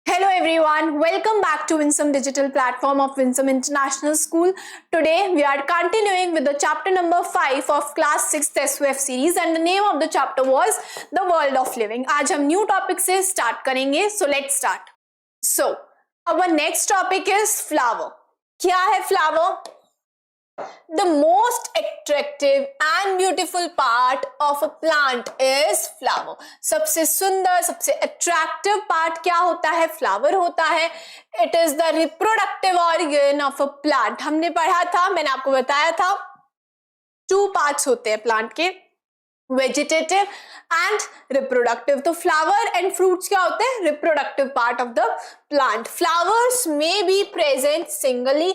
Hello everyone, welcome back to Winsome Digital Platform of Winsome International School. Today we are continuing with the chapter number 5 of class 6 SWF series and the name of the chapter was The World of Living. आज हम new topic से start करेंगे, so let's start. So our next topic is flower. क्या है flower? The most attractive and beautiful part of a plant is flower. सबसे सुंदर, सबसे attractive part क्या होता है? Flower होता है. It is the reproductive organ of a plant. हमने पढ़ा था, मैंने आपको बताया था, 2 parts होते हैं plant के, vegetative and reproductive. तो flower and fruits क्या होते हैं? Reproductive part of the plant. Flowers may be present singly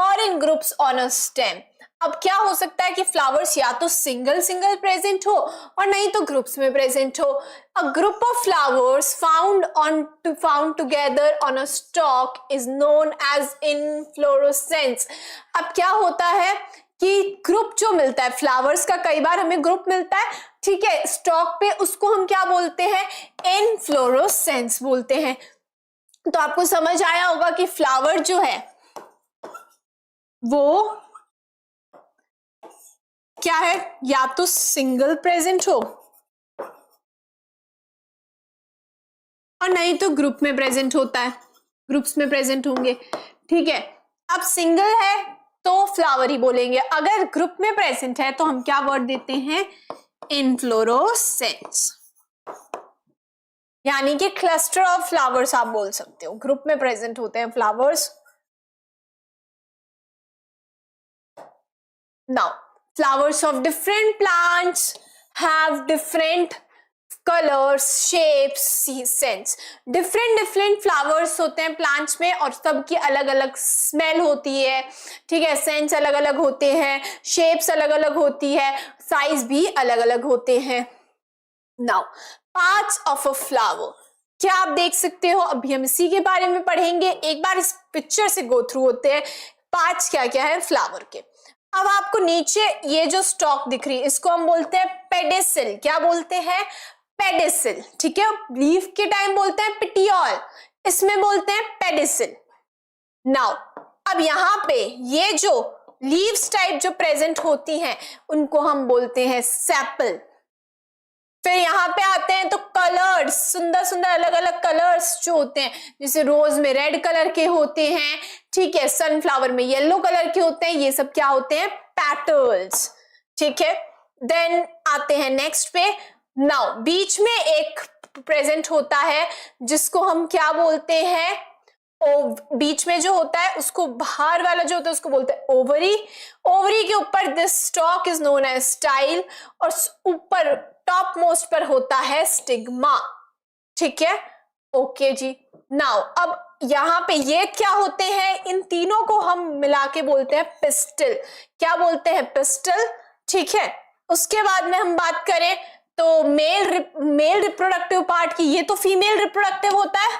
or in groups on a stem. अब क्या हो सकता है कि फ्लावर्स या तो सिंगल प्रेजेंट हो और नहीं तो ग्रुप्स में प्रेजेंट हो. A group of flowers found together on a stalk is known as inflorescence. अब क्या होता है कि ग्रुप जो मिलता है फ्लावर्स का, कई बार हमें ग्रुप मिलता है, ठीक है, स्टॉक पे, उसको हम क्या बोलते हैं? इनफ्लोरेसेंस बोलते हैं. तो आपको समझ आया होगा कि फ्लावर जो है वो क्या है, या तो सिंगल प्रेजेंट हो और नहीं तो ग्रुप में प्रेजेंट होता है, ग्रुप्स में प्रेजेंट होंगे, ठीक है. अब सिंगल है तो फ्लावर ही बोलेंगे, अगर ग्रुप में प्रेजेंट है तो हम क्या वर्ड देते हैं? इनफ्लोरोसेंस. यानी कि क्लस्टर ऑफ फ्लावर्स आप बोल सकते हो, ग्रुप में प्रेजेंट होते हैं flowers. Now flowers of different plants have different colors, shapes, scents. different flowers होते हैं plants में और सबकी अलग अलग smell होती है, ठीक है, scents अलग अलग होते हैं, shapes अलग अलग होती है, size भी अलग अलग होते हैं. now parts of a flower, क्या आप देख सकते हो? अभी हम इसी के बारे में पढ़ेंगे. एक बार इस पिक्चर से गो थ्रू होते हैं. पार्ट्स क्या क्या है फ्लावर के. अब आपको नीचे ये जो स्टॉक दिख रही है इसको हम बोलते हैं पेडिसिल. क्या बोलते हैं? पेडिसिल, ठीक है. लीफ के टाइम बोलते हैं पिटियोल, इसमें बोलते हैं पेडिसिल. नाउ अब यहाँ पे ये जो लीव्स टाइप जो प्रेजेंट होती हैं उनको हम बोलते हैं सेपल. फिर यहाँ पे आते हैं तो कलर्स, सुंदर सुंदर अलग अलग कलर्स जो होते हैं, जैसे रोज में रेड कलर के होते हैं, ठीक है, सनफ्लावर में येलो कलर के होते हैं, ये सब क्या होते हैं? पेटल्स, ठीक है. देन आते हैं नेक्स्ट पे. नाउ बीच में एक प्रेजेंट होता है जिसको हम क्या बोलते हैं? बीच में जो होता है उसको, बाहर वाला जो होता है उसको बोलते हैं ओवरी. ओवरी के ऊपर this stalk is known as style और ऊपर टॉप मोस्ट पर होता है स्टिग्मा, ठीक है. ओके जी. नाउ अब यहाँ पे ये क्या होते हैं? इन तीनों को हम मिला के बोलते हैं पिस्टल. क्या बोलते हैं? पिस्टल, ठीक है. उसके बाद में हम बात करें तो मेल रिप्रोडक्टिव पार्ट की, ये तो फीमेल रिप्रोडक्टिव होता है.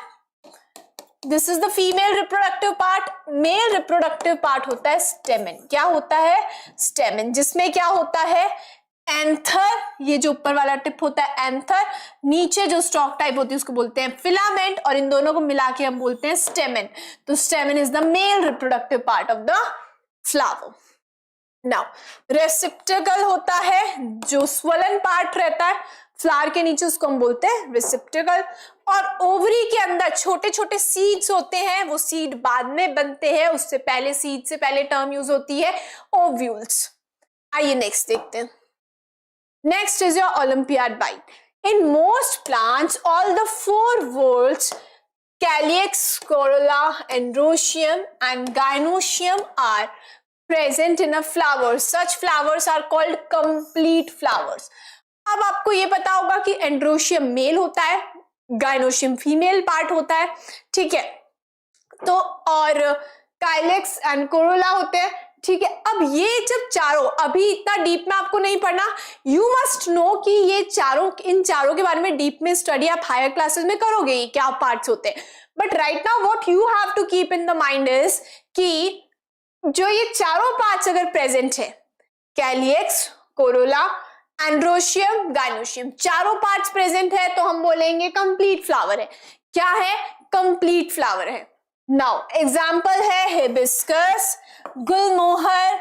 This is the female reproductive part. Mail reproductive part होता है स्टेमन. क्या होता है? स्टेमन, जिसमें क्या होता है? एंथर, ये जो ऊपर वाला टिप होता है एंथर, नीचे जो स्टॉक टाइप होती है उसको बोलते हैं फिलामेंट और इन दोनों को मिला के हम बोलते हैं स्टेमन. तो stamen is the male reproductive part of the flower. Now receptacle होता है, जो स्वलन पार्ट रहता है फ्लावर के नीचे, उसको हम बोलते हैं रेसिप्टिकल. और ओवरी के अंदर छोटे छोटे सीड्स होते हैं, वो सीड बाद में बनते हैं, उससे पहले सीड से पहले टर्म यूज होती है ओव्यूल्स. आइए नेक्स्ट देखते हैं. Next is your Olympiad bite. In most plants, all the 4 whorls, calyx, corolla, androecium, and gynoecium are present in a flower. Such flowers are called complete flowers. अब आपको ये पता होगा कि एंड्रोशियम मेल होता है, गाइनोशियम फीमेल पार्ट होता है, ठीक है. तो और काइलेक्स एंड कोरोला होते हैं, ठीक है. अब ये जब चारों, अभी इतना डीप में आपको नहीं पढ़ना, यू मस्ट नो कि ये चारों, इन चारों के बारे में डीप में स्टडी आप हायर क्लासेस में करोगे ये क्या पार्ट्स होते हैं. But right now what you have to keep in the mind is कि जो ये चारों पार्ट्स अगर प्रेजेंट है, कैलियक्स, कोरोला, एंड्रोशियम, गाइनोशियम, चारों पार्ट्स प्रेजेंट है तो हम बोलेंगे कंप्लीट फ्लावर है. क्या है? इनकम्प्लीट फ्लावर है। नाउ एग्जाम्पल है hibiscus, gulmohar,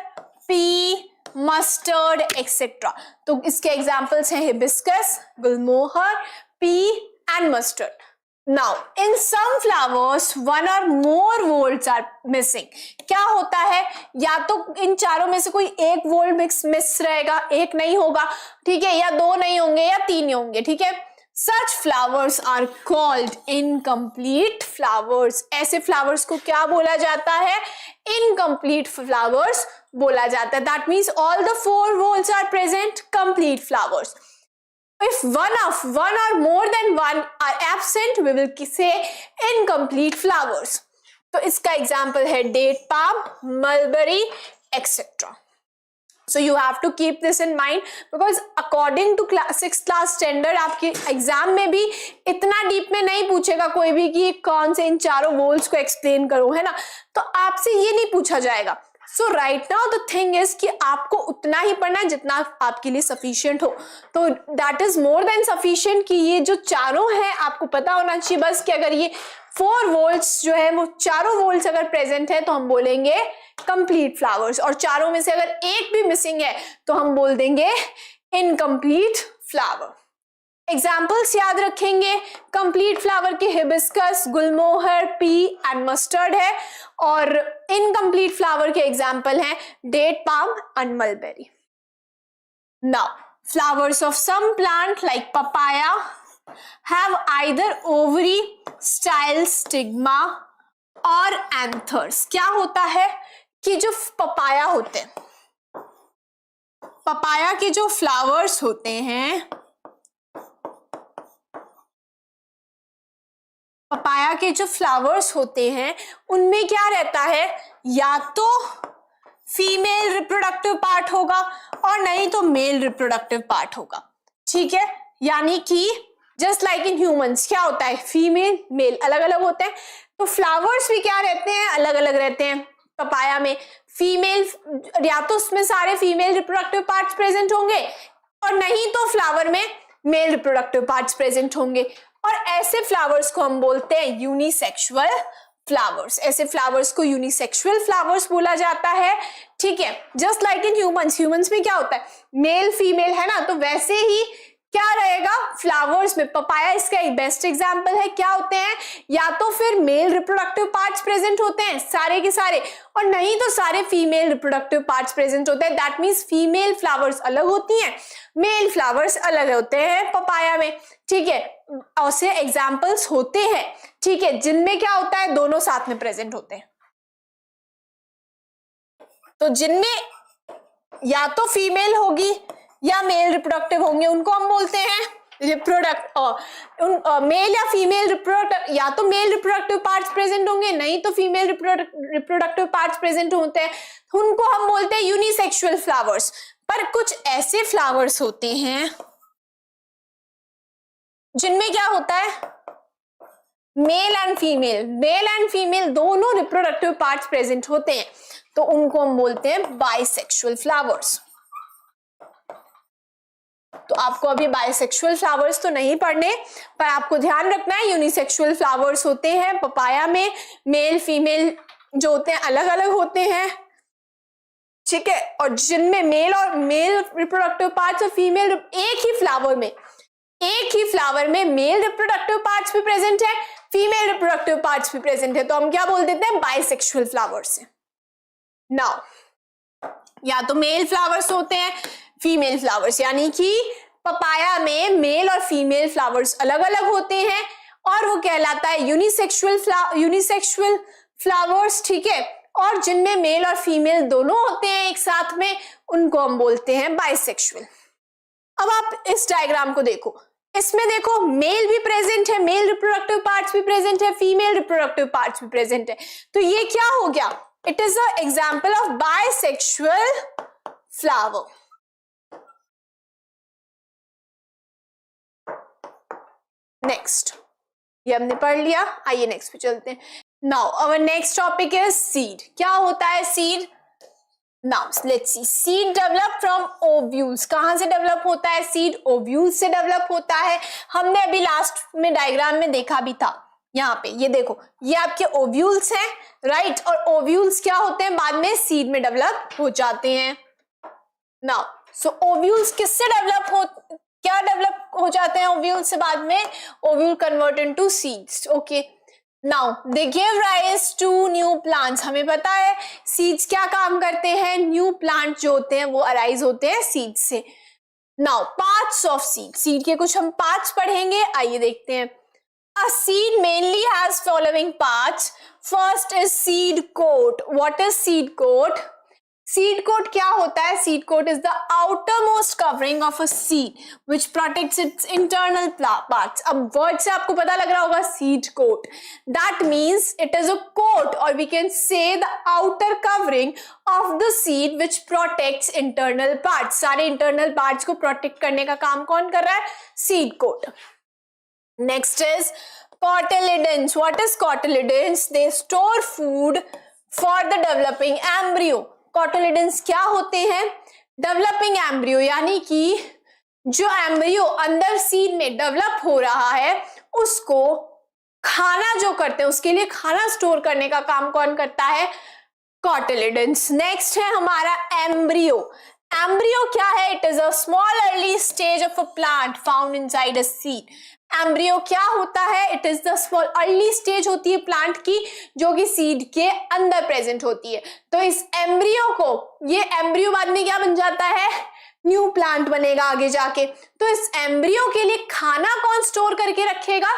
pea, mustard etcetera. तो इसके एग्जाम्पल्स हैं hibiscus, gulmohar, pea and mustard. Now, in some flowers, one or more volts are missing. क्या होता है, या तो इन चारों में से कोई एक वोल्ट मिस रहेगा, एक नहीं होगा, ठीक है, या दो नहीं होंगे या तीन होंगे, ठीक है। Such flowers are called incomplete flowers. ऐसे flowers को क्या बोला जाता है, incomplete flowers बोला जाता है। That means all the four volts are present, complete flowers. If one or more than one are absent, we will say incomplete flowers. तो इसका example है date palm, mulberry, etc. So you have to keep this in mind because according to sixth class standard आपके exam में भी इतना deep में नहीं पूछेगा कोई भी कि कौन से इन चारों वोल्स को एक्सप्लेन करो, है ना। तो आपसे ये नहीं पूछा जाएगा। So right now the thing is कि आपको उतना ही पढ़ना है जितना आपके लिए सफिशिएंट हो। तो that is more than sufficient कि ये जो चारों हैं आपको पता होना चाहिए बस कि अगर ये 4 वोल्ट्स जो है वो चारों वोल्ट्स अगर प्रेजेंट है तो हम बोलेंगे कंप्लीट फ्लावर्स, और चारों में से अगर एक भी मिसिंग है तो हम बोल देंगे इनकम्प्लीट फ्लावर। एग्जाम्पल्स याद रखेंगे, कंप्लीट फ्लावर के hibiscus, gulmohar, pea and mustard है, और इनकम्प्लीट फ्लावर के एग्जाम्पल हैं date palm and mulberry. Now flowers of some plant like papaya have either ovary, style, stigma और एंथर्स। क्या होता है कि जो पपाया होते हैं, पपाया के जो फ्लावर्स होते हैं, पपाया के जो फ्लावर्स होते हैं उनमें क्या रहता है, या तो फीमेल रिप्रोडक्टिव पार्ट होगा और नहीं तो मेल रिप्रोडक्टिव पार्ट होगा, ठीक है। यानी कि जस्ट लाइक इन ह्यूमंस क्या होता है, फीमेल मेल अलग अलग होते हैं, तो फ्लावर्स भी क्या रहते हैं, अलग अलग रहते हैं। पपाया में फीमेल, या तो उसमें सारे फीमेल रिप्रोडक्टिव पार्ट्स प्रेजेंट होंगे और नहीं तो फ्लावर में मेल रिप्रोडक्टिव पार्ट्स प्रेजेंट होंगे, और ऐसे फ्लावर्स को हम बोलते हैं यूनिसेक्सुअल फ्लावर्स। ऐसे फ्लावर्स को यूनिसेक्सुअल फ्लावर्स बोला जाता है, ठीक है। जस्ट लाइक इन ह्यूमंस में क्या होता है, मेल फीमेल है ना, तो वैसे ही क्या रहेगा फ्लावर्स में। पपाया इसका एक बेस्ट एग्जांपल है। क्या होते हैं, या तो फिर मेल रिप्रोडक्टिव पार्ट्स प्रेजेंट होते हैं सारे के सारे, और नहीं तो सारे फीमेल रिप्रोडक्टिव पार्ट्स प्रेजेंट होते हैं। दैट मींस फीमेल फ्लावर्स अलग होती हैं, मेल फ्लावर्स अलग होते हैं पपाया में, ठीक है। ऐसे एग्जांपल्स होते हैं, ठीक है, जिनमें क्या होता है, दोनों साथ में प्रेजेंट होते हैं। तो जिनमें या तो फीमेल होगी या मेल रिप्रोडक्टिव होंगे उनको हम बोलते हैं मेल या फीमेल रिप्रोडक्टिव, या तो मेल रिप्रोडक्टिव पार्ट्स प्रेजेंट होंगे नहीं तो फीमेल रिप्रोडक्टिव पार्ट्स प्रेजेंट होते हैं, उनको हम बोलते हैं यूनिसेक्सुअल फ्लावर्स। पर कुछ ऐसे फ्लावर्स होते हैं जिनमें क्या होता है, मेल एंड फीमेल दोनों रिप्रोडक्टिव पार्ट्स प्रेजेंट होते हैं, तो उनको हम बोलते हैं बाइसेक्सुअल फ्लावर्स। तो आपको अभी बाइसेक्सुअल फ्लावर्स तो नहीं पढ़ने, पर आपको ध्यान रखना है यूनिसेक्सुअल फ्लावर्स होते हैं पपाया में, मेल फीमेल जो होते हैं अलग अलग होते हैं, ठीक है। और जिनमें मेल रिप्रोडक्टिव पार्ट्स और फीमेल, एक ही फ्लावर में मेल रिप्रोडक्टिव पार्ट्स भी प्रेजेंट है, फीमेल रिप्रोडक्टिव पार्ट्स भी प्रेजेंट है, तो हम क्या बोल देते हैं, बाइसेक्सुअल फ्लावर्स है। नाउ या तो मेल फ्लावर्स होते हैं, फीमेल फ्लावर्स, यानी कि पपाया में मेल और फीमेल फ्लावर्स अलग अलग होते हैं, और वो कहलाता है यूनिसेक्सुअल फ्लावर्स, ठीक है। और जिनमें मेल और फीमेल दोनों होते हैं एक साथ में, उनको हम बोलते हैं बाइसेक्सुअल। अब आप इस डायग्राम को देखो, इसमें देखो मेल भी प्रेजेंट है, मेल रिप्रोडक्टिव पार्ट्स भी प्रेजेंट है, फीमेल रिप्रोडक्टिव पार्ट्स भी प्रेजेंट है, तो ये क्या हो गया, it is a example of bisexual flower. Next, ये हमने पढ़ लिया, आइए नेक्स्ट पे चलते हैं। Now our next topic is seed. क्या होता है seed? Now let's see, seed develop from ovules. कहां से डेवलप होता है सीड? ओव्यूल्स से डेवलप होता है। हमने अभी लास्ट में डायग्राम में देखा भी था, यहाँ पे ये देखो, ये आपके ओव्यूल्स हैं, राइट, और ओव्यूल्स क्या होते हैं, बाद में सीड में डेवलप हो जाते हैं। नाउ सो ओव्यूल्स किससे डेवलप हो जाते हैं ओव्यूल से बाद में, ovule convert into seeds. Okay, now they give rise to new plants. हमें पता है सीड्स क्या काम करते हैं, न्यू प्लांट जो होते हैं वो अराइज होते हैं सीड्स से। नाउ पार्ट्स ऑफ सीड के कुछ हम पार्ट्स पढ़ेंगे, आइए देखते हैं। A seed mainly has following parts. First is seed coat. What is seed coat? Seed coat क्या होता है? Seed coat is the outermost covering of a seed which protects its internal parts. अब word से आपको पता लग रहा होगा seed coat. That means it is a coat or we can say the outer covering of the seed which protects internal parts. सारे internal parts को protect करने का काम कौन कर रहा है? Seed coat. Next is cotyledons. What is cotyledons? They store food for the developing embryo. Cotyledons क्या होते हैं? Developing embryo यानी कि जो एम्ब्रियो अंदर सीड में डेवलप हो रहा है उसको खाना जो करते हैं, उसके लिए खाना स्टोर करने का काम कौन करता है? Cotyledons. नेक्स्ट है हमारा एम्ब्रियो. एम्ब्रियो क्या है? It is a small early stage of a plant found inside a seed. Embryo क्या होता है? It is the small early stage होती है प्लांट की जो कि सीड के अंदर प्रेजेंट होती है। तो इस एम्ब्रियो को, ये एम्ब्रियो बाद में क्या बन जाता है? न्यू प्लांट बनेगा आगे जाके। तो इस एम्ब्रियो के लिए खाना कौन स्टोर करके रखेगा?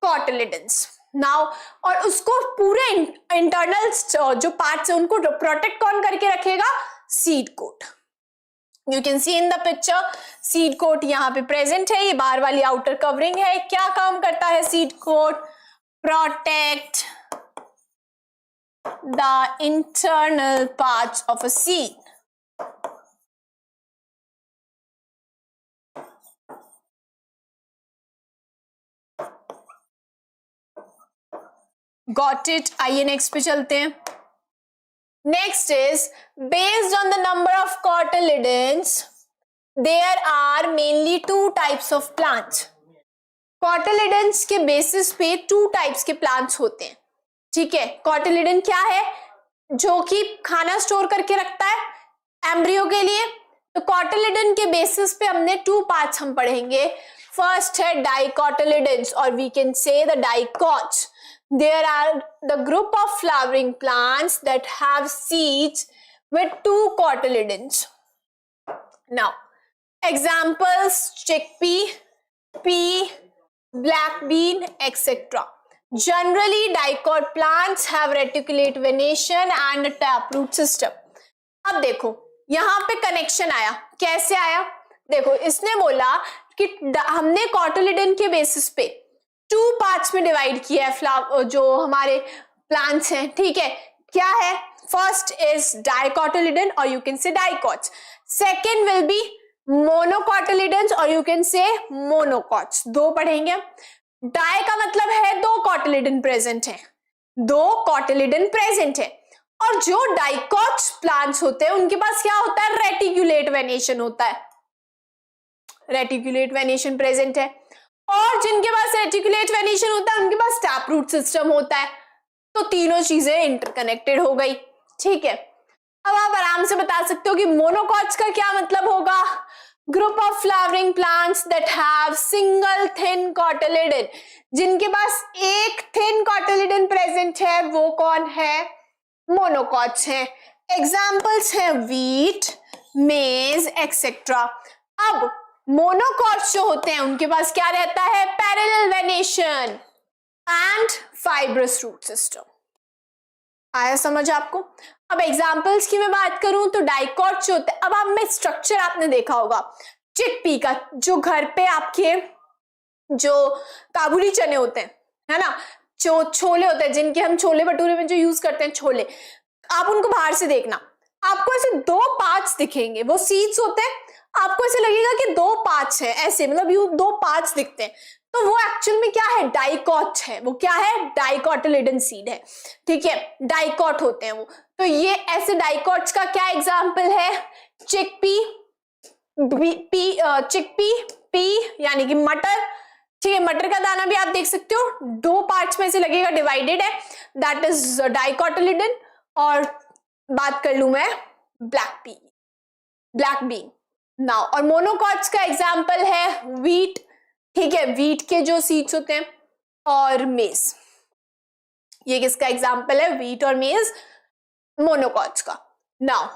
कॉटिलिडन्स। नाउ और उसको पूरे इंटरनल जो पार्ट्स है उनको प्रोटेक्ट कौन करके रखेगा? Seed coat. You can see in the picture seed coat यहाँ पे प्रेजेंट है, ये बाहर वाली आउटर कवरिंग है। क्या काम करता है seed coat? Protect the internal parts of a seed. Got it. आइए नेक्स्ट पे चलते हैं। Next is based on the number of cotyledons there are mainly two types of plants. cotyledons के बेसिस पे टू टाइप्स के plants होते हैं, ठीक है। cotyledon क्या है? जो कि खाना स्टोर करके रखता है एम्ब्रियो के लिए। तो cotyledon के बेसिस पे हमने टू पार्ट्स हम पढ़ेंगे। फर्स्ट है dicotyledons और we can say the dicots. There are the group of flowering plants that have seeds with two cotyledons. Now, examples: chickpea, pea, black bean, etc. Generally, dicot plants have reticulate venation and a taproot system. अब देखो यहाँ पे connection आया, कैसे आया? देखो इसने बोला कि हमने cotyledon के बेसिस पे टू पार्ट्स में डिवाइड किया है जो हमारे प्लांट्स हैं, ठीक है। क्या है? फर्स्ट इज डाइकोटिलिडन और you can say dicots. Second will be मोनोकोटिलिडन्स और यू कैन से मोनोकॉट्स। दो पढ़ेंगे। डाई का मतलब है दो कोटिलिडन प्रेजेंट है, दो कोटिलिडन प्रेजेंट है। और जो डाइकॉट्स प्लांट्स होते हैं उनके पास क्या होता है? रेटिकुलेट वेनेशन होता है, रेटिकुलेट वेनेशन प्रेजेंट है। और जिनके पास रेटिकुलेट वेनेशन होता है उनके पास टैपरूट सिस्टम होता है। तो तीनों चीजें इंटरकनेक्टेड हो गई, ठीक है। अब आप आराम से बता सकते हो कि मोनोकॉट्स का क्या मतलब होगा? Group of flowering plants that have single thin cotyledon. जिनके पास एक थिन कोटिलिडन प्रेजेंट है वो कौन है? मोनोकॉट्स है। एग्जाम्पल्स है व्हीट, मेज एक्सेट्रा। अब मोनोकॉट्स जो होते हैं उनके पास क्या रहता है? Parallel venation and fibrous root system. आया समझ आपको? अब एग्जांपल्स की मैं बात करूं तो डाइकॉट्स जो होते हैं, अब आप में स्ट्रक्चर आपने देखा होगा चिकपी का, जो घर पे आपके जो काबुली चने होते हैं, है ना, जो छोले होते हैं जिनके हम छोले भटूरे में जो यूज करते हैं छोले, आप उनको बाहर से देखना, आपको ऐसे दो पार्ट्स दिखेंगे, वो सीड्स होते हैं। आपको ऐसे लगेगा कि दो पार्ट्स हैं, ऐसे मतलब यू दो पार्ट्स दिखते हैं, तो वो एक्चुअल में क्या है? डाइकॉट है। वो क्या है? डाइकोटिलिडन सीड है, ठीक है। डाइकॉट होते हैं वो। तो ये ऐसे डाइकॉट्स का क्या एग्जांपल है? चिकपी, चिकपी, पी यानी कि मटर, ठीक है, मटर का दाना भी आप देख सकते हो दो पार्ट्स में से लगेगा, डिवाइडेड है, दैट इज डाइकोटिलिडन। और बात कर लू मैं ब्लैक बीन नाउ। और मोनोकॉट्स का एग्जाम्पल है व्हीट, ठीक है, व्हीट के जो सीड्स होते हैं, और मेज। ये किसका एग्जाम्पल है? व्हीट और मेज, मोनोकॉट्स का। नाउ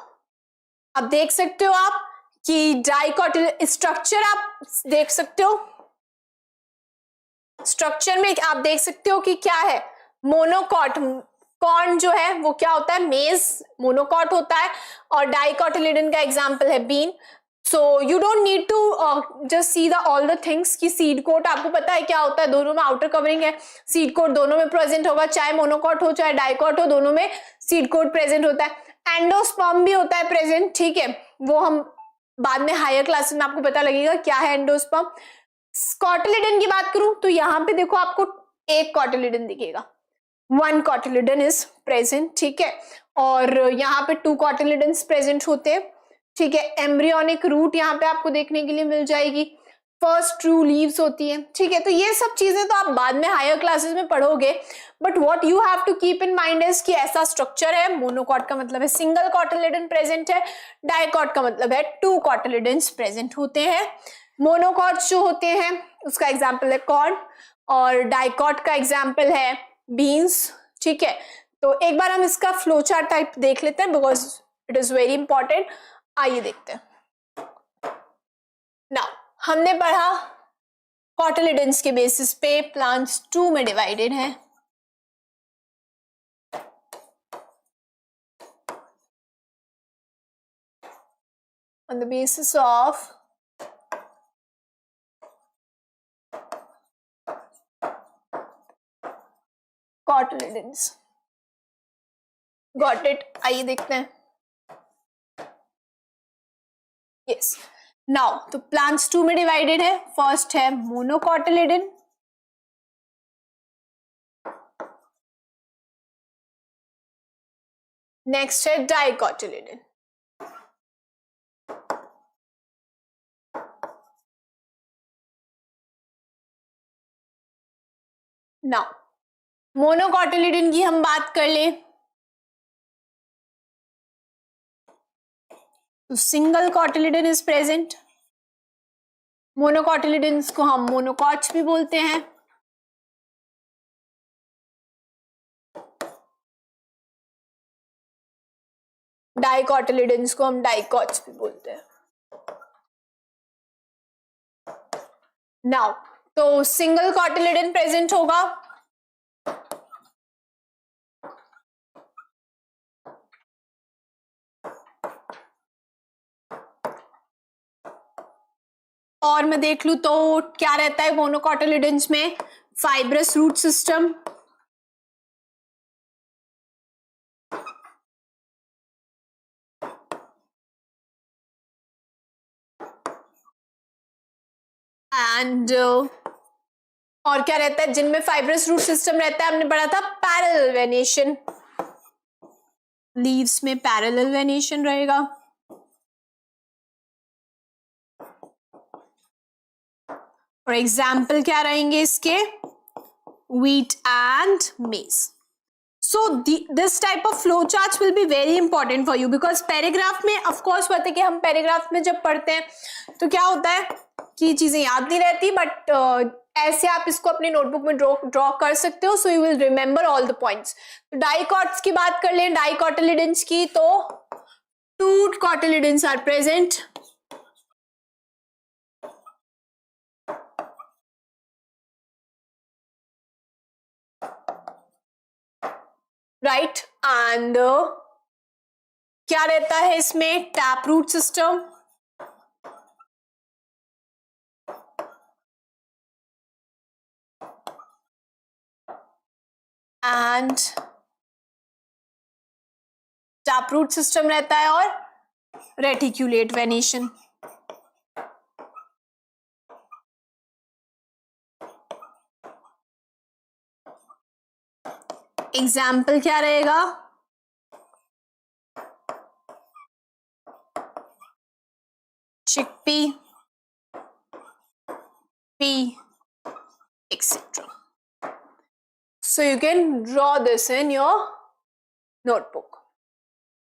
अब देख सकते हो आप कि डाइकोटिल स्ट्रक्चर आप देख सकते हो, स्ट्रक्चर में आप देख सकते हो कि क्या है, मोनोकॉट, कॉर्न जो है वो क्या होता है? मेज, मोनोकॉट होता है। और डाइकोटिलिडन का एग्जांपल है bean. So you don't need to just see the all the things की सीड कोट आपको पता है क्या होता है, दोनों में आउटर कवरिंग है, सीड कोट दोनों में प्रेजेंट होगा, चाहे मोनोकॉट हो चाहे डाइकॉट हो, दोनों में सीड कोट प्रेजेंट होता है। एंडोस्पर्म भी होता है प्रेजेंट, ठीक है, वो हम बाद में हायर क्लासेस में आपको पता लगेगा क्या है एंडोस्पर्म। कॉटिलिडन की बात करूं तो यहां पे देखो आपको एक कॉटिलिडन दिखेगा, वन कॉटिलिडन इज प्रेजेंट, ठीक है, और यहाँ पे टू कॉटिलिडन्स प्रेजेंट होते हैं, ठीक है। एम्ब्रियोनिक रूट यहाँ पे आपको देखने के लिए मिल जाएगी, फर्स्ट ट्रू लीव्स होती है, ठीक है। तो ये सब चीजें तो आप बाद में हायर क्लासेस में पढ़ोगे, but what you have to keep in mind is कि ऐसा स्ट्रक्चर है। मोनोकॉट का मतलब है सिंगल कॉटिलिडन प्रेजेंट है, डाइकॉट का मतलब है टू कॉटिलिडन्स प्रेजेंट होते हैं। मोनोकॉट जो होते हैं उसका एग्जाम्पल है कॉर्न, और डाइकॉट का एग्जाम्पल है बीन्स, ठीक है। तो एक बार हम इसका फ्लो चार्ट टाइप देख लेते हैं because it is very important. आइए देखते हैं। नाउ हमने पढ़ा कॉटिलिडन्स के बेसिस पे प्लांट्स टू में डिवाइडेड हैं। On the basis of cotyledons, got it. आइए देखते हैं। यस, नाउ तो प्लांट्स टू में डिवाइडेड है। फर्स्ट है मोनोकॉटिलिडन, नेक्स्ट है डाइकोटिलिडन। नाउ मोनोकॉटिलिडन की हम बात कर लें तो single cotyledon is present. Monocotyledons को हम मोनोकॉट्स भी बोलते हैं। डाइकोटिलिडन्स को हम डाइकॉट्स भी बोलते हैं। नाउ तो सिंगल कॉटिलिडन प्रेजेंट होगा, और मैं देख लूं तो क्या रहता है मोनोकॉटिलिडन्स में? फाइब्रस रूट सिस्टम, एंड और क्या रहता है जिनमें फाइब्रस रूट सिस्टम रहता है? हमने पढ़ा था पैरेलल वेनेशन, लीव्स में पैरेलल वेनेशन रहेगा। और एग्जाम्पल क्या रहेंगे इसके? wheat and maize. So this type of flow charts will be very important for you because paragraph में of course पता है कि हम पैराग्राफ में जब पढ़ते हैं तो क्या होता है कि चीजें याद नहीं रहती, बट ऐसे आप इसको अपने नोटबुक में ड्रॉ कर सकते हो, so you will remember all the points. Dicots की बात कर लें, डाइकोटिलिडन्स की, तो two cotyledons are present, right, and क्या रहता है इसमें? Tap root system, and tap root system रहता है, और रेटिक्यूलेट वेनेशन। एग्जाम्पल क्या रहेगा? Chickpea, pea, etc. So you can draw this in your notebook.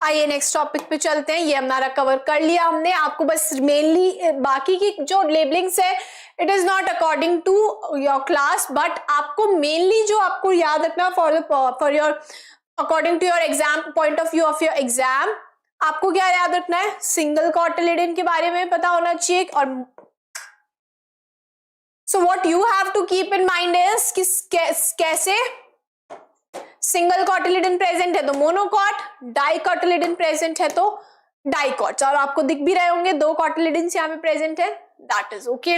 आइए नेक्स्ट टॉपिक पे चलते हैं. ये हमारा कवर कर लिया हमने. आपको बस मेनली बाकी की जो लेबलिंग्स है it is not according to your class, but आपको मेनली जो आपको याद रखना for your according to your exam point of view of your exam, आपको क्या याद रखना है, सिंगल कॉटिलिडन के बारे में पता होना चाहिए. और so what you have to keep in mind is कैसे सिंगल कॉटिलिडन प्रेजेंट है तो मोनोकॉट, डाइकॉटिलिडन प्रेजेंट है तो डाइकॉट्स. और आपको दिख भी रहे होंगे दो कॉटिलिडन्स यहाँ पे प्रेजेंट है. That is okay.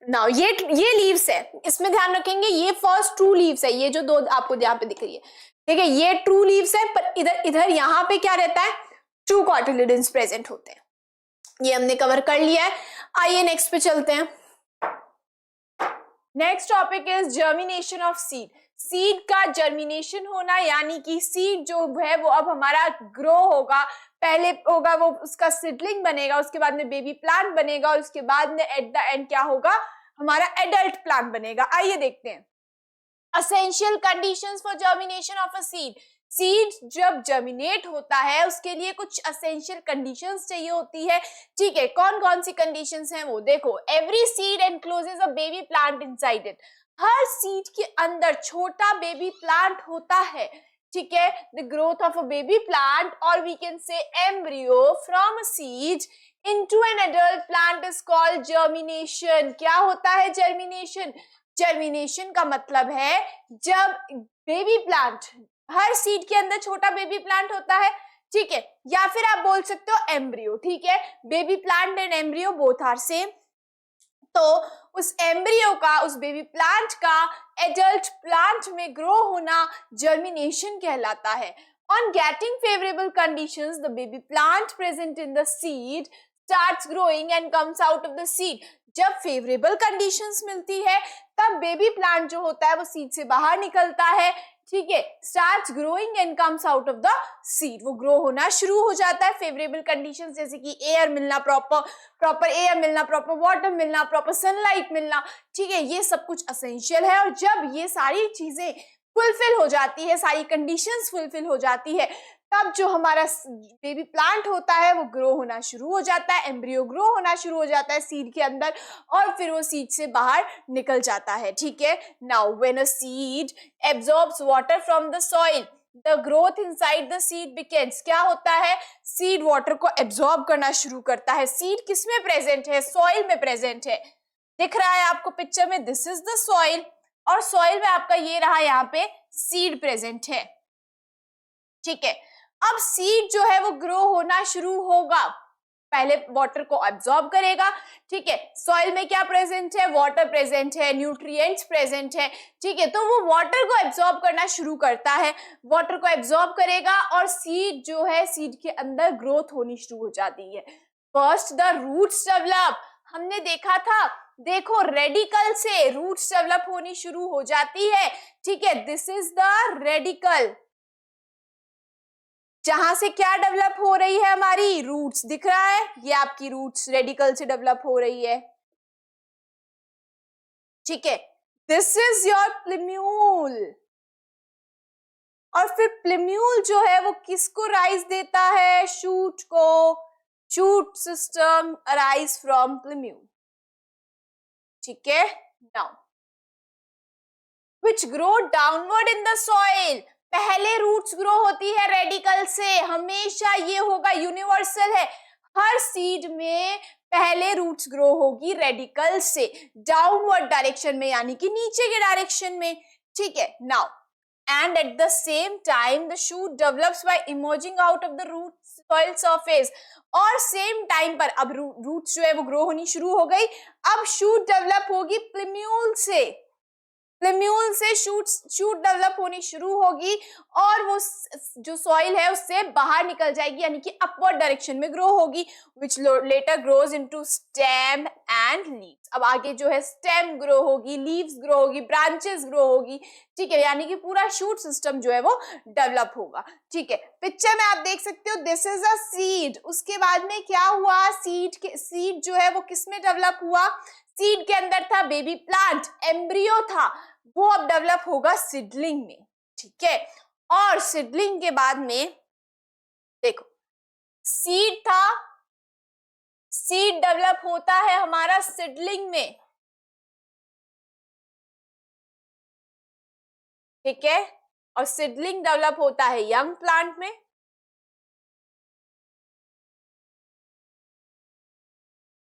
नाउ ये लीव्स है, इसमें ध्यान रखेंगे ये फर्स्ट ट्रू लीव्स है. ये जो दो आपको यहाँ पे दिख रही है, ठीक है, ये ट्रू लीव्स है. पर इधर यहाँ पे क्या रहता है, टू कॉटिलिडन्स प्रेजेंट होते हैं. ये हमने कवर कर लिया है. आइए नेक्स्ट पे चलते हैं. Next topic is germination of seed. Seed का जर्मिनेशन होना, यानी कि सीड जो है वो अब हमारा ग्रो होगा. पहले होगा वो उसका सीडलिंग बनेगा, उसके बाद में बेबी प्लांट बनेगा, और उसके बाद में एट द एंड क्या होगा, हमारा एडल्ट प्लांट बनेगा. आइए देखते हैं. Essential conditions for germination of a seed. Seed जब जर्मिनेट होता है उसके लिए कुछ असेंशियल कंडीशंस चाहिए होती है. ठीक है, कौन कौन सी कंडीशंस हैं वो देखो. Every seed encloses a baby plant inside it. हर सीड के अंदर छोटा बेबी प्लांट होता है. ठीक है, the growth of a baby plant और we can say embryo from a seed into an adult plant is called germination. क्या होता है जर्मिनेशन? जर्मिनेशन का मतलब है जब बेबी प्लांट, हर सीड के अंदर छोटा बेबी प्लांट होता है. ठीक है, या फिर आप बोल सकते हो एम्ब्रियो. ठीक है, baby plant and embryo both are same. तो उस एम्ब्रियो का, उस बेबी प्लांट का एडल्ट प्लांट में ग्रो होना जर्मिनेशन कहलाता है. On getting favourable conditions the baby plant present in the seed starts growing and comes out of the seed. जब फेवरेबल कंडीशंस मिलती है तब बेबी प्लांट जो होता है वो सीड से बाहर निकलता है. ठीक है, starts growing and comes out of the seed. वो ग्रो होना शुरू हो जाता है. फेवरेबल कंडीशंस जैसे कि एयर मिलना, प्रॉपर एयर मिलना, प्रॉपर वाटर मिलना, प्रॉपर सनलाइट मिलना. ठीक है, ये सब कुछ असेंशियल है. और जब ये सारी चीजें फुलफिल हो जाती है, सारी कंडीशंस फुलफिल हो जाती है, तब जो हमारा बेबी प्लांट होता है वो ग्रो होना शुरू हो जाता है. एम्ब्रियो ग्रो होना शुरू हो जाता है सीड के अंदर, और फिर वो सीड से बाहर निकल जाता है. ठीक है, now when a seed absorbs water from the soil the growth inside the seed begins. क्या होता है, सीड वाटर को एब्जॉर्ब करना शुरू करता है. सीड किसमें प्रेजेंट है, सॉइल में प्रेजेंट है. दिख रहा है आपको पिक्चर में, दिस इज द सॉइल, और सॉइल में आपका ये रहा यहाँ पे सीड प्रेजेंट है. ठीक है, अब सीड जो है वो ग्रो होना शुरू होगा. पहले वाटर को एब्जॉर्ब करेगा. ठीक है, सॉइल में क्या प्रेजेंट है, वाटर प्रेजेंट है, न्यूट्रिएंट्स प्रेजेंट है. ठीक है, तो वो वाटर को एब्जॉर्ब करना शुरू करता है. वाटर को एब्जॉर्ब करेगा और सीड जो है, सीड के अंदर ग्रोथ होनी शुरू हो जाती है. First the roots develop. हमने देखा था, देखो रेडिकल से रूट्स डेवलप होनी शुरू हो जाती है. ठीक है, दिस इज द रेडिकल, जहां से क्या डेवलप हो रही है, हमारी रूट्स. दिख रहा है, ये आपकी रूट्स रेडिकल से डेवलप हो रही है. ठीक है, दिस इज योर प्लिम्यूल. और फिर प्लिम्यूल जो है वो किसको राइज देता है, शूट को. Shoot system arise from plumule. ठीक है, now which grow downward in the soil. पहले रूट्स ग्रो होती है रेडिकल से. हमेशा ये होगा, यूनिवर्सल है. हर सीड में पहले रूट्स ग्रो होगी रेडिकल से, डाउनवर्ड डायरेक्शन में, यानी कि नीचे के डायरेक्शन में. ठीक है, now and at the same time the shoot develops by emerging out of the root soil surface. और सेम टाइम पर अब रूट्स जो है वो ग्रो होनी शुरू हो गई. अब शूट डेवलप होगी प्लिम्यूल से. प्लिम्यूल से शूट डेवलप होनी शुरू होगी और वो जो सॉइल है उससे बाहर निकल जाएगी, यानी कि अपवर्ड डायरेक्शन में ग्रो होगी. Which later grows into stem and leaves. अब आगे जो है स्टेम ग्रो होगी, लीव्स ग्रो होगी, ब्रांचेस ग्रो होगी. ठीक है, यानी कि पूरा शूट सिस्टम जो है वो डेवलप होगा। ठीक है, पिक्चर में आप देख सकते हो दिस इज अ सीड। उसके बाद में क्या हुआ, सीड जो है वो किस में डेवलप हुआ, सीड के अंदर था बेबी प्लांट, एम्ब्रियो था, वो अब डेवलप होगा सीडलिंग में। ठीक है, और सीडलिंग के बाद में देखो सीड था, सीड डेवलप होता है हमारा सीडलिंग में। ठीक है, और सीडलिंग डेवलप होता है यंग प्लांट में,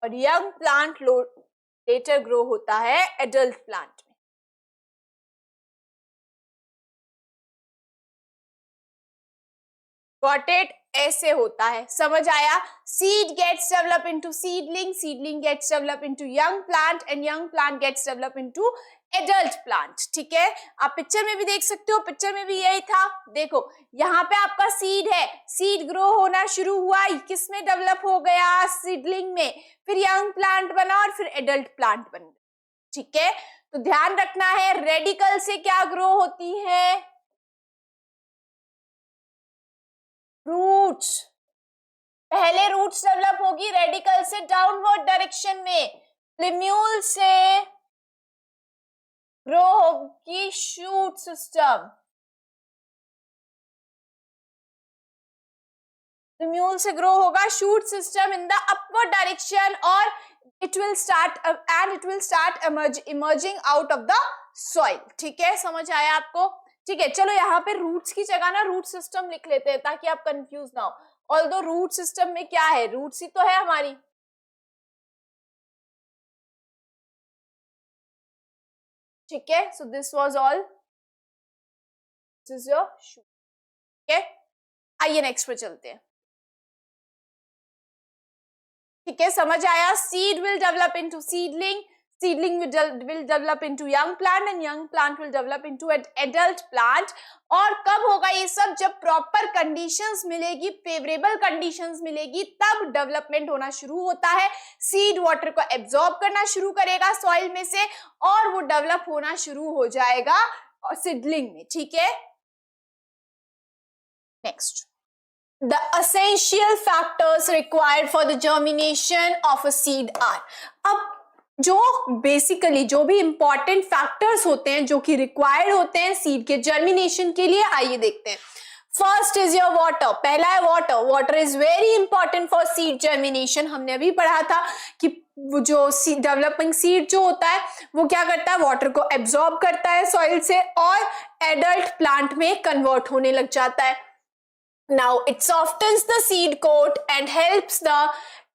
और यंग प्लांट लेटर ग्रो होता है एडल्ट प्लांट में। गॉट इट, ऐसे होता है, समझ आया। Seed gets develop into seedling, seedling gets develop into young plant, and young plant gets develop into adult plant. ठीक है, आप पिक्चर में भी देख सकते हो, पिक्चर में भी यही था। देखो यहाँ पे आपका सीड है, सीड ग्रो होना शुरू हुआ, किस में डेवलप हो गया, सीडलिंग में, फिर यंग प्लांट बना और फिर एडल्ट प्लांट बन गया। ठीक है, तो ध्यान रखना है रेडिकल से क्या ग्रो होती है, रूट्स। पहले रूट्स डेवलप होगी रेडिकल से डाउनवर्ड डायरेक्शन में, प्लिम्यूल से ग्रो होगी शूट सिस्टम, प्लिम्यूल से ग्रो होगा shoot system in the upward direction, और it will start emerging out of the soil. ठीक है, समझ आया आपको। ठीक है, चलो यहाँ पे रूट्स की जगह ना रूट सिस्टम लिख लेते हैं ताकि आप कंफ्यूज ना हो। ऑल्दो रूट सिस्टम में क्या है, रूट्स ही तो है हमारी। ठीक है, so this was all, this is your shoot. ठीक है, आइए नेक्स्ट पे चलते हैं। ठीक है, समझ आया। Seed will develop into seedling, seedling will develop into young plant and young plant will develop into an adult plant। और कब होगा ये सब, जब प्रॉपर कंडीशंस मिलेगी, फेवरेबल कंडीशंस मिलेगी, तब डेवलपमेंट होना शुरू होता है। सीड वाटर को एब्जॉर्ब करना शुरू करेगा सॉइल में से और वो डेवलप होना शुरू हो जाएगा सीडलिंग में। ठीक है, next, the essential factors required for the germination of a seed are। अब जो बेसिकली जो भी इंपॉर्टेंट फैक्टर्स होते हैं जो कि रिक्वायर्ड होते हैं सीड के जर्मिनेशन के लिए, आइए देखते हैं। फर्स्ट इज योर वाटर, पहला है water. Water is very important for seed germination. हमने अभी पढ़ा था कि जो डेवलपिंग सीड जो होता है वो क्या करता है, वाटर को एब्जॉर्ब करता है सॉइल से और एडल्ट प्लांट में कन्वर्ट होने लग जाता है। Now it softens the seed coat and helps the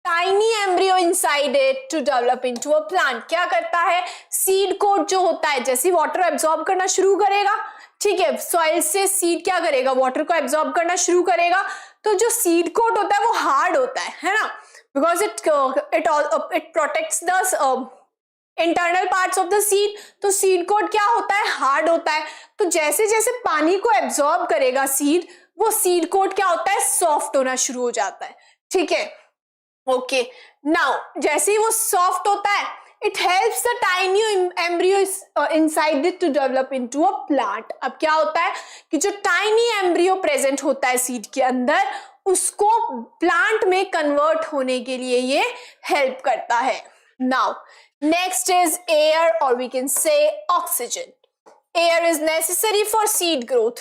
tiny embryo inside it to develop into a plant। क्या करता है, सीड कोट जो होता है, जैसे वाटर एब्जॉर्ब करना शुरू करेगा, ठीक है, सॉइल से सीड क्या करेगा, वाटर को एब्जॉर्ब करना शुरू करेगा, तो जो सीड कोट होता है वो हार्ड होता है ना, because it protects the internal parts of the seed. तो सीड कोट क्या होता है, हार्ड होता है। तो जैसे जैसे पानी को एब्जॉर्ब करेगा सीड, वो सीड कोट क्या होता है, सॉफ्ट होना शुरू हो जाता है। ठीक है, ओके, नाउ जैसे ही वो सॉफ्ट होता है, it helps the tiny embryo inside it to develop into a plant. अब क्या होता है कि जो टाइनी एम्ब्रियो प्रेजेंट होता है सीड के अंदर, उसको प्लांट में कन्वर्ट होने के लिए ये हेल्प करता है। नाउ नेक्स्ट इज एयर, और we can say oxygen. Air is necessary for seed growth,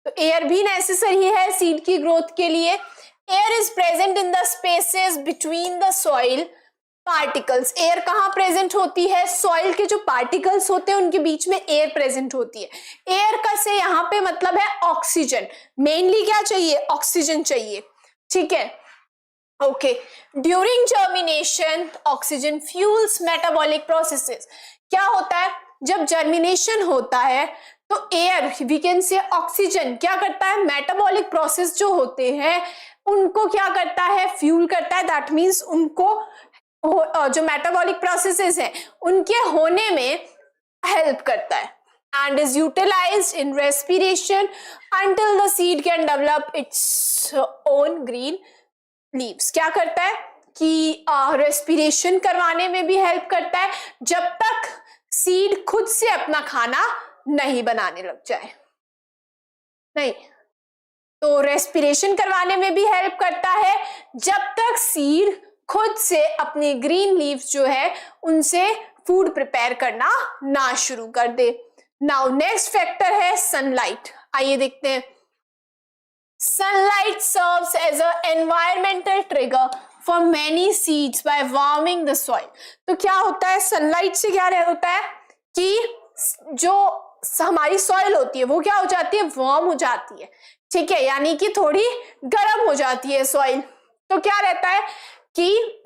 तो एयर भी नेसेसरी है सीड की ग्रोथ के लिए। Air is present in the spaces between the soil particles. Air कहाँ प्रेजेंट होती है, सॉइल के जो पार्टिकल्स होते हैं उनके बीच में एयर प्रेजेंट होती है। एयर का से यहाँ पे मतलब है ऑक्सीजन, मेनली क्या चाहिए, ऑक्सीजन चाहिए। ठीक है, okay, during germination oxygen fuels metabolic processes. क्या होता है, जब जर्मिनेशन होता है तो air, we can say oxygen क्या करता है, मेटाबॉलिक प्रोसेस जो होते हैं उनको क्या करता है, फ्यूल करता है। दैट मीन्स उनको जो मेटाबॉलिक प्रोसेसेस हैं उनके होने में हेल्प करता है, and is utilised in respiration until the seed can develop its own green leaves. क्या करता है कि रेस्पिरेशन करवाने में भी हेल्प करता है, जब तक सीड खुद से अपना खाना नहीं बनाने लग जाए, नहीं। तो रेस्पिरेशन करवाने में भी हेल्प करता है जब तक सीड खुद से अपनी ग्रीन लीव्स जो है उनसे फूड प्रिपेयर करना ना शुरू कर दे। नाउ नेक्स्ट फैक्टर है सनलाइट। आइए देखते हैं। Sunlight serves as a environmental trigger for many seeds by warming the soil. तो क्या होता है सनलाइट से, क्या होता है कि जो हमारी सॉइल होती है वो क्या हो जाती है, वार्म हो जाती है, ठीक है, यानी कि थोड़ी गर्म हो जाती है सॉइल। तो क्या रहता है कि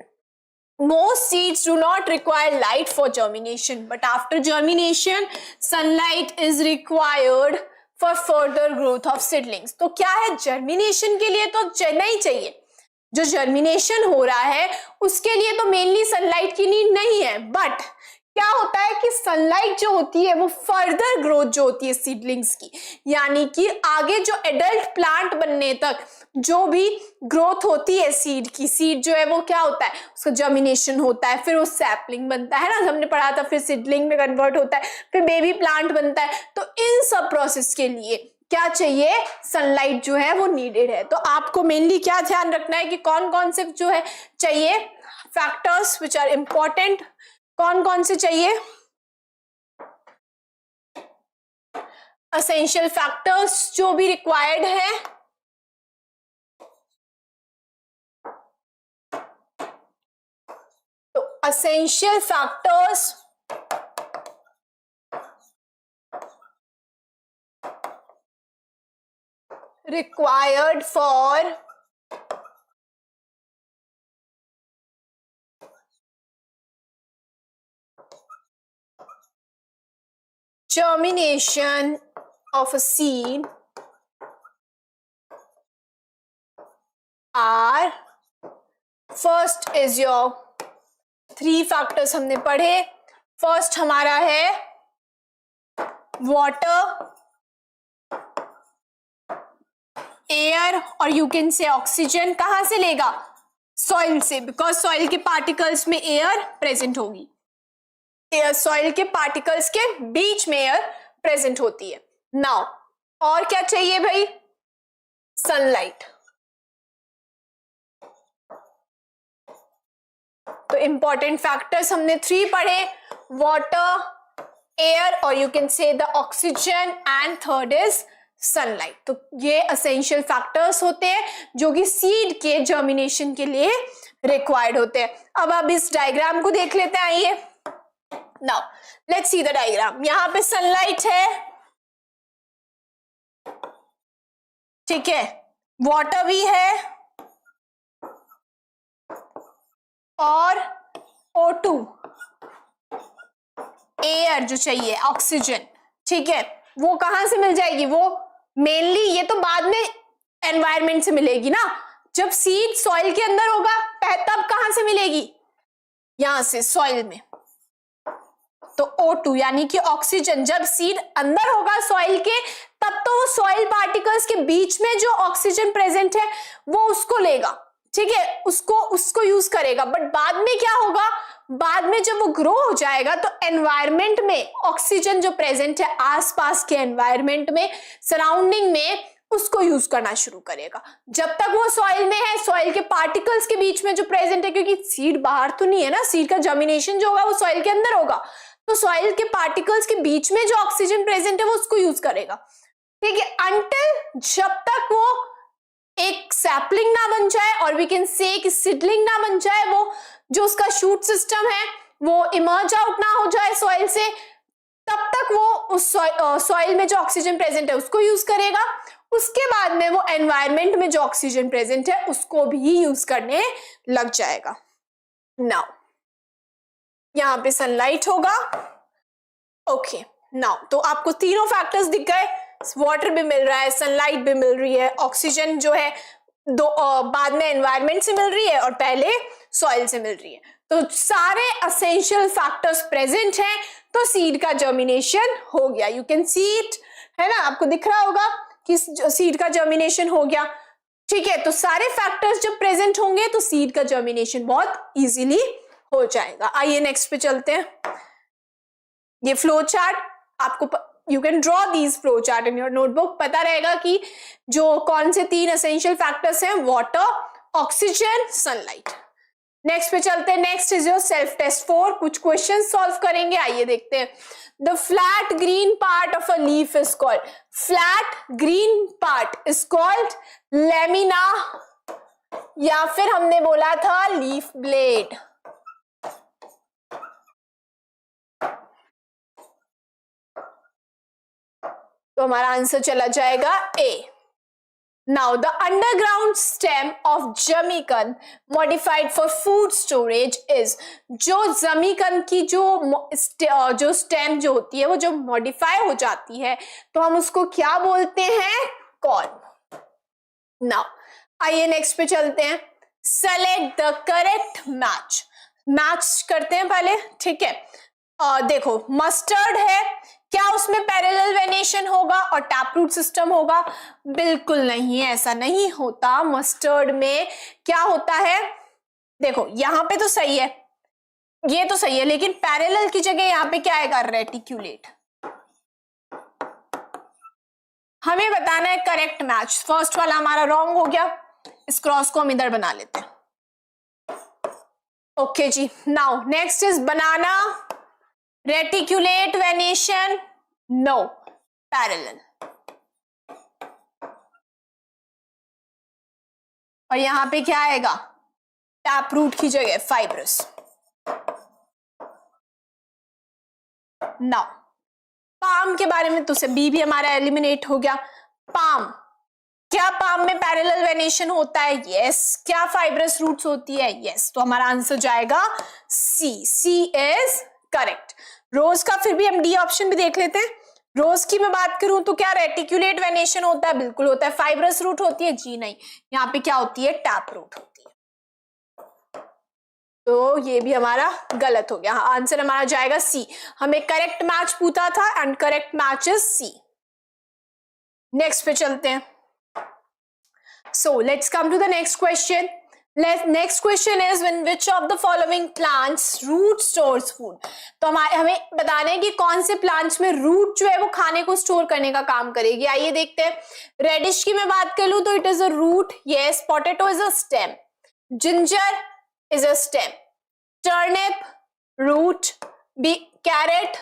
most seeds do not require light for germination, but after germination sunlight is required for further growth of seedlings। तो क्या है, जर्मिनेशन के लिए तो नहीं चाहिए, जो जर्मिनेशन हो रहा है उसके लिए तो मेनली सनलाइट की नीड नहीं है, बट क्या होता है कि सनलाइट जो होती है वो फर्दर ग्रोथ जो होती है सीडलिंग्स की, यानी कि आगे जो एडल्ट प्लांट बनने तक जो भी ग्रोथ होती है सीड की, सीड जो है वो क्या होता है, उसका जर्मिनेशन होता है, फिर वो सैपलिंग बनता है ना, हमने पढ़ा था, फिर सीडलिंग में कन्वर्ट होता है, फिर बेबी प्लांट बनता है। तो इन सब प्रोसेस के लिए क्या चाहिए, सनलाइट जो है वो नीडेड है। तो आपको मेनली क्या ध्यान रखना है कि कौन कौन से जो है चाहिए फैक्टर्स विच आर इंपॉर्टेंट, कौन कौन से चाहिए एसेंशियल फैक्टर्स जो भी रिक्वायर्ड है। तो essential factors required for germination of a seed are, first is your 3 factors हमने पढ़े। फर्स्ट हमारा है वाटर, एयर और यू कैन से ऑक्सीजन। कहां से लेगा, सॉइल से, बिकॉज सॉइल के पार्टिकल्स में एयर प्रेजेंट होगी, एयर सॉइल के पार्टिकल्स के बीच में एयर प्रेजेंट होती है। नाउ और क्या चाहिए भाई, सनलाइट। तो इंपॉर्टेंट फैक्टर्स हमने 3 पढ़े, वाटर, एयर और you can say the oxygen and third is sunlight. तो ये एसेंशियल फैक्टर्स होते हैं जो कि सीड के जर्मिनेशन के लिए रिक्वायर्ड होते हैं। अब आप इस डायग्राम को देख लेते हैं, आइए। Now let's see the diagram. यहां पे सनलाइट है, ठीक है, वाटर भी है और O2 एयर जो चाहिए, ऑक्सीजन, ठीक है, वो कहां से मिल जाएगी, वो मेनली ये तो बाद में एनवायरनमेंट से मिलेगी ना, जब सीड सॉइल के अंदर होगा तब कहां से मिलेगी, यहां से सॉइल में। तो O2 यानी कि ऑक्सीजन जब सीड अंदर होगा सॉइल के, तब तो वो सॉइल पार्टिकल्स के बीच में जो ऑक्सीजन प्रेजेंट है वो उसको लेगा, ठीक है, उसको यूज करेगा। बट बाद में क्या होगा, बाद में जब वो ग्रो हो जाएगा तो एनवायरनमेंट में ऑक्सीजन जो प्रेजेंट है आसपास के एनवायरनमेंट में, सराउंडिंग में, उसको यूज करना शुरू करेगा। जब तक वो सॉइल में है, सॉइल के पार्टिकल्स के बीच में जो प्रेजेंट है, क्योंकि सीड बाहर तो नहीं है ना, सीड का जर्मिनेशन जो होगा वो सॉइल के अंदर होगा, तो सॉइल के पार्टिकल्स के बीच में जो ऑक्सीजन प्रेजेंट है वो उसको यूज करेगा, ठीक है, अंटिल जब तक वो एक सैपलिंग ना बन जाए और वी कैन से कि सीडलिंग ना बन जाए, वो जो उसका शूट सिस्टम है वो इमर्ज आउट ना हो जाए सॉइल से, तब तक वो उस सॉइल में जो ऑक्सीजन प्रेजेंट है उसको यूज करेगा। उसके बाद में वो एनवायरनमेंट में जो ऑक्सीजन प्रेजेंट है उसको भी यूज करने लग जाएगा। नाउ यहां पे सनलाइट होगा, ओके। नाउ तो आपको तीनों फैक्टर्स दिख गए, वाटर भी मिल रहा है, सनलाइट भी मिल रही है, ऑक्सीजन जो है बाद में एनवायरनमेंट से मिल रही है और पहले सॉइल से मिल रही है। तो सारे एसेंशियल फैक्टर्स प्रेजेंट हैं, तो सीड का जर्मिनेशन हो गया। यू कैन सी इट, है ना, आपको दिख रहा होगा कि सीड का जर्मिनेशन हो गया, ठीक है। तो सारे फैक्टर्स जब प्रेजेंट होंगे तो सीड का जर्मिनेशन बहुत इजीली हो जाएगा। आइए नेक्स्ट पे चलते हैं। ये फ्लो चार्ट आपको you can draw these flow chart in your notebook. पता रहेगा कि जो कौन से 3 एसेंशियल फैक्टर्स हैं, वाटर, ऑक्सीजन, सनलाइट। नेक्स्ट पे चलते हैं। Next is your self test 4। कुछ क्वेश्चन सॉल्व करेंगे, आइए देखते हैं। The flat green part of a leaf is called, flat green part is called lamina, या फिर हमने बोला था लीफ ब्लेड। तो हमारा आंसर चला जाएगा A. Now the underground stem of जमीकंद modified for food storage is, जो जमीकंद की जो स्टेम जो होती है वो जो मॉडिफाई हो जाती है तो हम उसको क्या बोलते हैं, कॉर्न। नाउ आइए नेक्स्ट पे चलते हैं। Select the correct match, match करते हैं पहले, ठीक है। देखो मस्टर्ड है, क्या उसमें पैरेलल वेनेशन होगा और टैप रूट सिस्टम होगा? बिल्कुल नहीं, ऐसा नहीं होता। मस्टर्ड में क्या होता है, देखो यहां पे तो सही है, ये तो सही है, लेकिन पैरेलल की जगह यहां पे क्या आएगा, रेटिक्यूलेट। हमें बताना है करेक्ट मैच। फर्स्ट वाला हमारा रॉन्ग हो गया, इस क्रॉस को हम इधर बना लेते हैं। ओके जी। Now next is banana, reticulate venation, no, parallel. और यहां पे क्या आएगा, टैप रूट की जगह फाइब्रस। नाउ पाम के बारे में तो से बी भी हमारा एलिमिनेट हो गया। पाम, क्या पाम में पैरेलल वेनेशन होता है? यस। क्या फाइब्रस रूट्स होती है? यस। तो हमारा आंसर जाएगा सी, सी इज करेक्ट। रोज का फिर भी हम डी ऑप्शन भी देख लेते हैं। रोज की मैं बात करूं तो क्या रेटिक्यूलेट वेनेशन होता है? बिल्कुल होता है। फाइब्रस रूट होती है? जी नहीं, यहाँ पे क्या होती है, टैप रूट होती है। तो ये भी हमारा गलत हो गया। आंसर हमारा जाएगा सी। हमें करेक्ट मैच पूछा था and correct match is C. Next पे चलते हैं। So let's come to the next question. Next question is when which of the following plants root stores food. तो हमें बताना है कि कौन से प्लांट्स में रूट जो है वो खाने को स्टोर करने का काम करेगी। आइए देखते हैं। रेडिश की मैं बात कर लूं तो it is a root, yes. Potato is a stem, ginger is a stem, turnip root, B carrot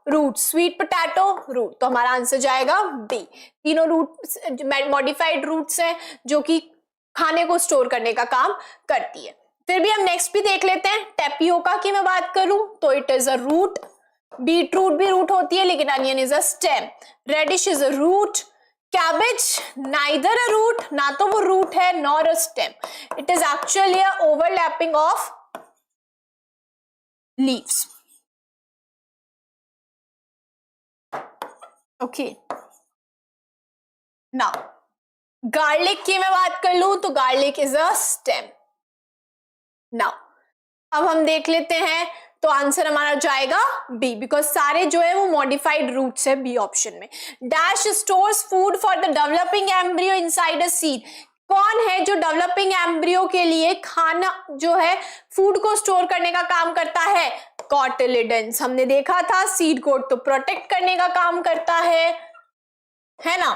root, sweet potato root. तो हमारा आंसर जाएगा बी। तीनों रूट मॉडिफाइड रूट्स हैं जो कि खाने को स्टोर करने का काम करती है। फिर भी हम नेक्स्ट भी देख लेते हैं। टेपियोका की मैं बात करूं तो it is a root, beetroot भी रूट होती है लेकिन onion is a stem, radish is a root, cabbage neither a root, ना तो वो रूट है nor a stem, it is actually a overlapping of leaves. Okay. Now garlic की मैं बात कर लूं तो garlic is a stem. Now अब हम देख लेते हैं तो आंसर हमारा जाएगा बी, बिकॉज सारे जो है वो मॉडिफाइड रूट्स है बी ऑप्शन में। Dash stores food for the developing embryo inside a seed. कौन है जो डेवलपिंग एम्ब्रियो के लिए खाना जो है फूड को स्टोर करने का काम करता है? कॉटिलिडन्स। हमने देखा था सीड कोट तो प्रोटेक्ट करने का काम करता है ना,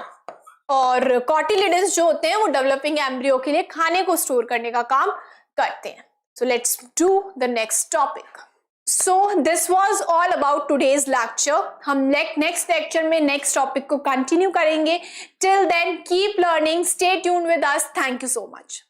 और कॉटिलिडन्स जो होते हैं वो डेवलपिंग एम्ब्रियो के लिए खाने को स्टोर करने का काम करते हैं। So let's do the next topic. So this was all about today's lecture. हम next lecture में next topic को continue करेंगे. Till then keep learning. Stay tuned with us. Thank you so much.